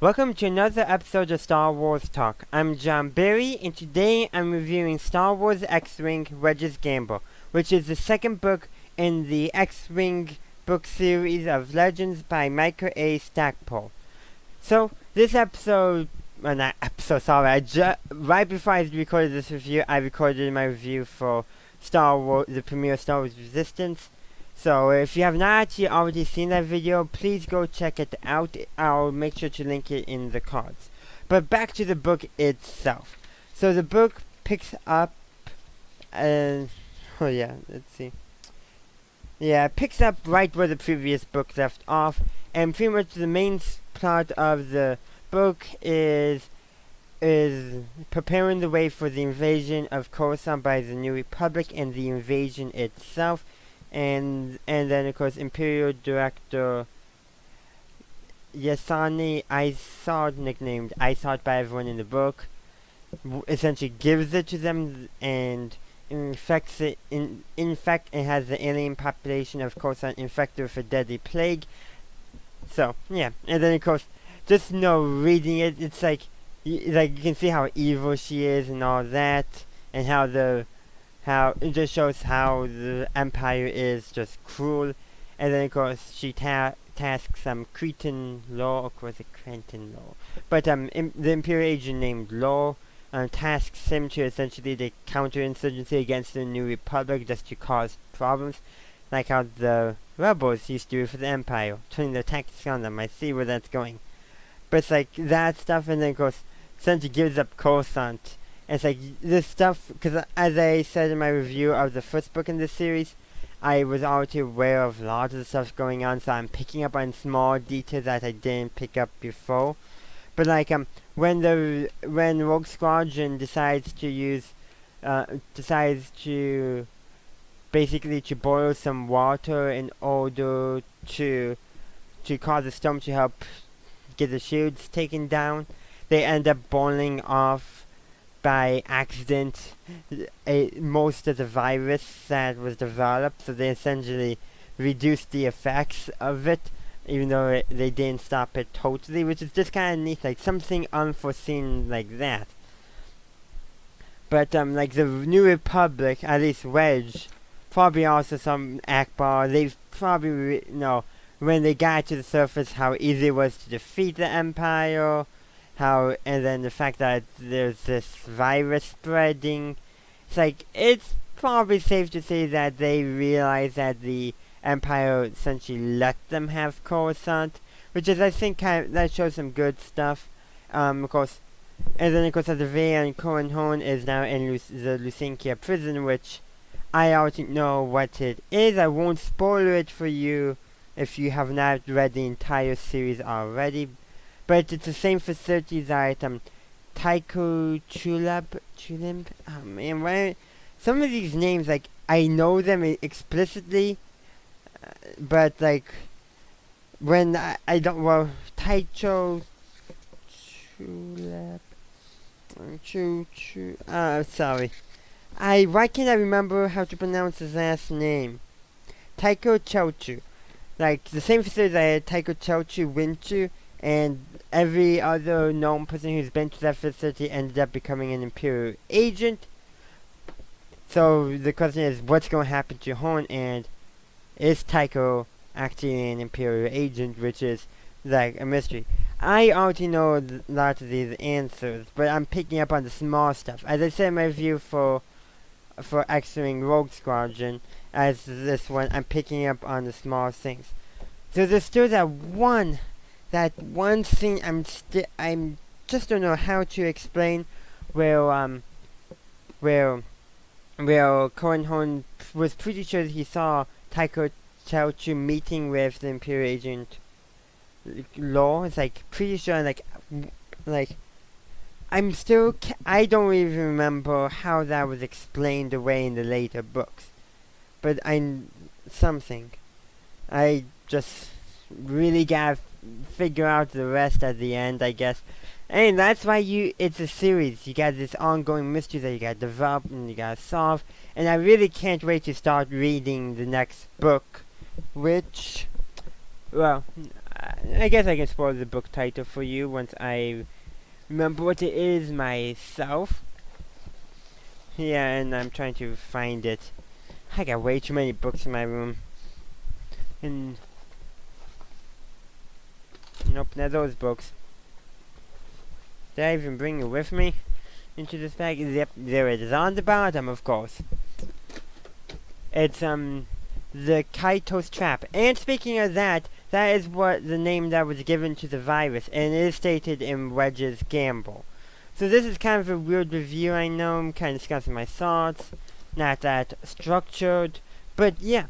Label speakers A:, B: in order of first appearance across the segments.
A: Welcome to another episode of Star Wars Talk. I'm John Berry, and today I'm reviewing Star Wars X-Wing Wedge's Gamble, which is the second book in the X-Wing book series of Legends by Michael A. Stackpole. So, this episode, not episode, sorry, right before I recorded this review, I recorded my review for Star Wars, the premiere of Star Wars Resistance. So if you have not actually already seen that video, please go check it out. I'll make sure to link it in the cards. But back to the book itself. So the book picks up, let's see. Yeah, it picks up right where the previous book left off, and pretty much the main plot of the book is preparing the way for the invasion of Coruscant by the New Republic and the invasion itself. And then of course Imperial Director Yasani Isard, nicknamed Isard by everyone in the book, essentially gives it to them and infects it. In fact, it has the alien population of Coruscant infected with a deadly plague. So yeah, and then of course, just reading it, it's like you can see how evil she is and all that, and how it just shows how the Empire is just cruel. And then of course she tasks Cretan Law, of course it's Cretan Law, but the Imperial agent named Law tasks him to essentially the counterinsurgency against the New Republic, just to cause problems, like how the rebels used to do for the Empire, turning their tactics on them. I see where that's going, but it's like that stuff. And then of course essentially gives up Coruscant. It's like this stuff, because as I said in my review of the first book in this series, I was already aware of a lot of the stuff going on, so I'm picking up on small details that I didn't pick up before. But like when Rogue Squadron decides to basically to boil some water in order to cause a storm to help get the shields taken down, they end up boiling off by accident most of the virus that was developed, so they essentially reduced the effects of it, even though they didn't stop it totally, which is just kind of neat, like something unforeseen like that. But like the New Republic, at least Wedge, probably also some Akbar, they've probably when they got to the surface how easy it was to defeat the Empire, and then the fact that there's this virus spreading. It's like, it's probably safe to say that they realize that the Empire essentially let them have Coruscant, which is, I think, that shows some good stuff. Of course, and then of course at the very end, Cohen Horn is now in the Lucinkia prison, which I already know what it is. I won't spoil it for you if you have not read the entire series already. But it's the same facility that Tycho Chulimp. Oh man, some of these names, like, I know them explicitly, but like when I don't, well, Tycho Chulep, sorry. Why can't I remember how to pronounce his last name? Tycho Chauchu. Like the same facility that Tycho Chauchu went to. And every other known person who's been to that facility ended up becoming an Imperial agent. So the question is, what's going to happen to Horn, and is Tycho actually an Imperial agent, which is like a mystery. I already know a lot of these answers, but I'm picking up on the small stuff. As I said in my review for X-Wing Rogue Squadron, as this one, I'm picking up on the small things. So there's still that one scene I'm just don't know how to explain, where Cohen Horn was pretty sure that he saw Tycho Chauchu meeting with the Imperial agent Law. It's like pretty sure, like I don't even remember how that was explained away in the later books, but I just really gotta figure out the rest at the end, I guess. And that's why it's a series. You got this ongoing mystery that you gotta develop and you gotta solve. And I really can't wait to start reading the next book, which, well, I guess I can spoil the book title for you once I remember what it is myself. Yeah, and I'm trying to find it. I got way too many books in my room. And nope, not those books. Did I even bring it with me into this bag? Yep, there it is on the bottom, of course. It's the Kaito's Trap. And speaking of that, that is what the name that was given to the virus, and it is stated in Wedge's Gamble. So this is kind of a weird review, I know. I'm kind of discussing my thoughts. Not that structured, but yeah,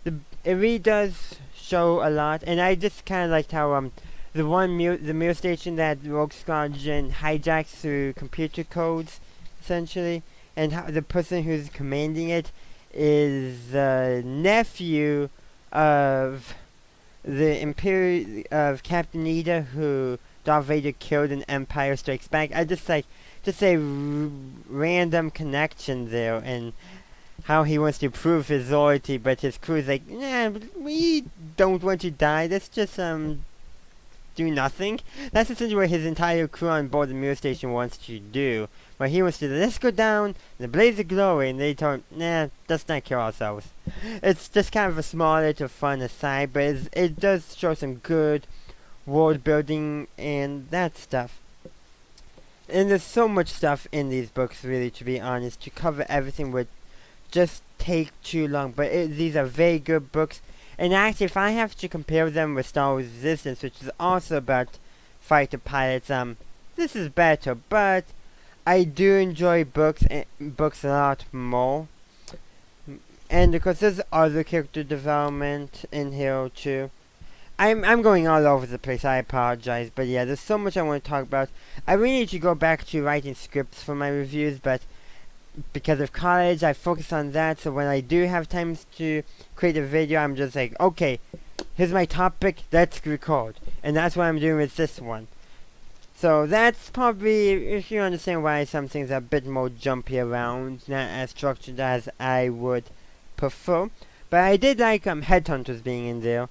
A: it really does show a lot, and I just kind of liked how the mirror station that Rogue Squadron hijacks through computer codes, essentially, and how the person who's commanding it is the nephew of the of Captain Ida, who Darth Vader killed in Empire Strikes Back. I just a random connection there, and how he wants to prove his loyalty, but his crew's like, nah, we don't want to die. Let's just do nothing. That's essentially what his entire crew on board the mirror station wants to do. But he wants to, let's go down, the blaze of glory, and they told, nah, let's not kill ourselves. It's just kind of a small little fun aside, but it does show some good world building and that stuff. And there's so much stuff in these books, really, to be honest. To cover everything would just take too long, but these are very good books. And actually, if I have to compare them with Star Wars Resistance, which is also about fighter pilots, this is better, but I do enjoy books a lot more. And of course, there's other character development in here too. I'm going all over the place, I apologize, but yeah, there's so much I want to talk about. I really need to go back to writing scripts for my reviews, but because of college, I focus on that, so when I do have time to create a video, I'm just like, okay, here's my topic, let's record. And that's what I'm doing with this one. So that's probably, if you understand why some things are a bit more jumpy around, not as structured as I would prefer. But I did like Headhunters being in there.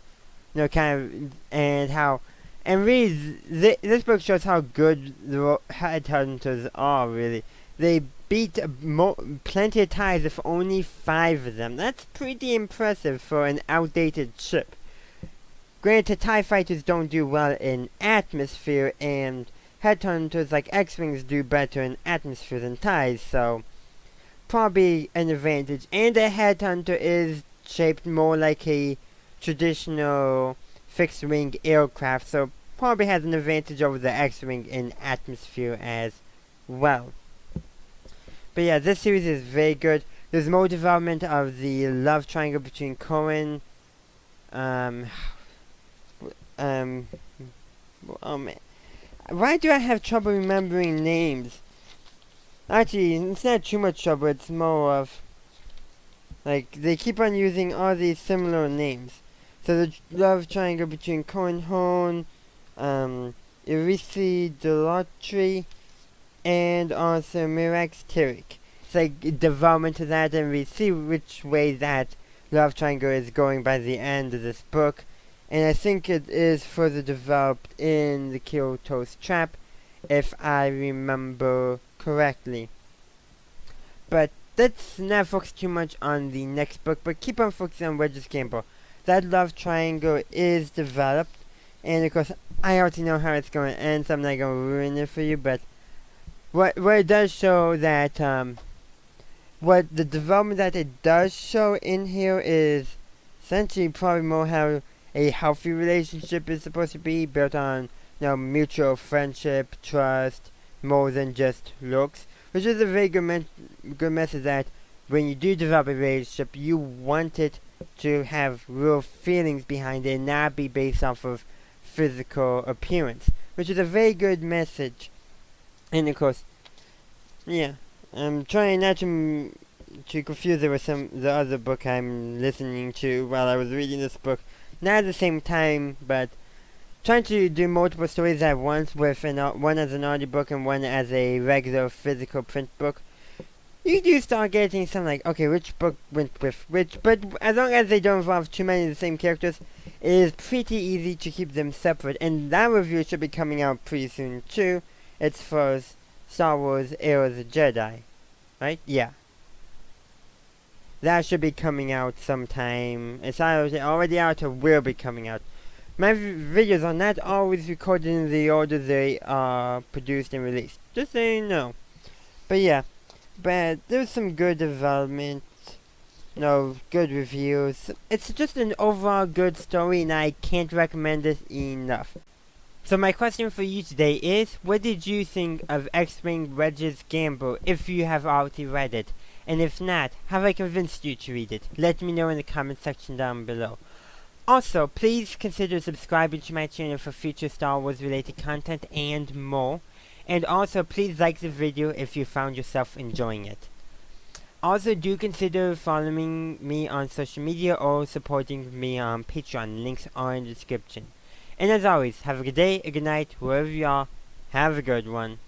A: You know, kind of, and how, and really, this book shows how good the Headhunters are, really. They beat plenty of ties with only 5 of them. That's pretty impressive for an outdated ship. Granted, TIE fighters don't do well in atmosphere, and Headhunters like X-Wings do better in atmosphere than TIEs, so probably an advantage. And a Headhunter is shaped more like a traditional fixed-wing aircraft, so probably has an advantage over the X-Wing in atmosphere as well. But yeah, this series is very good. There's more development of the love triangle between Cohen, oh man, why do I have trouble remembering names? Actually, it's not too much trouble, it's more of, like, they keep on using all these similar names. So the love triangle between Cohen Horn, Irisi Delatri, and also Mirax Tirik. It's like development to that, and we see which way that love triangle is going by the end of this book. And I think it is further developed in the Kaito's Trap, if I remember correctly. But let's not focus too much on the next book, but keep on focusing on Wedge's Gamble. That love triangle is developed, and of course, I already know how it's going to end, so I'm not going to ruin it for you, but what it does show that, what the development that it does show in here is essentially probably more how a healthy relationship is supposed to be, built on, you know, mutual friendship, trust, more than just looks, which is a very good message that when you do develop a relationship, you want it to have real feelings behind it and not be based off of physical appearance, which is a very good message. And of course, yeah, I'm trying not to confuse it with the other book I'm listening to while I was reading this book. Not at the same time, but trying to do multiple stories at once with one as an audiobook and one as a regular physical print book. You do start getting some like, okay, which book went with which, but as long as they don't involve too many of the same characters, it is pretty easy to keep them separate, and that review should be coming out pretty soon too. It's for Star Wars Heir of the Jedi, right? Yeah. That should be coming out sometime. It's either already out or will be coming out. My videos are not always recorded in the order they are produced and released. Just so you know. But yeah. But there's some good development. No, good reviews. It's just an overall good story and I can't recommend it enough. So my question for you today is, what did you think of X-Wing Wedge's Gamble if you have already read it? And if not, have I convinced you to read it? Let me know in the comment section down below. Also, please consider subscribing to my channel for future Star Wars related content and more. And also, please like the video if you found yourself enjoying it. Also, do consider following me on social media or supporting me on Patreon. Links are in the description. And as always, have a good day, a good night, wherever you are. Have a good one.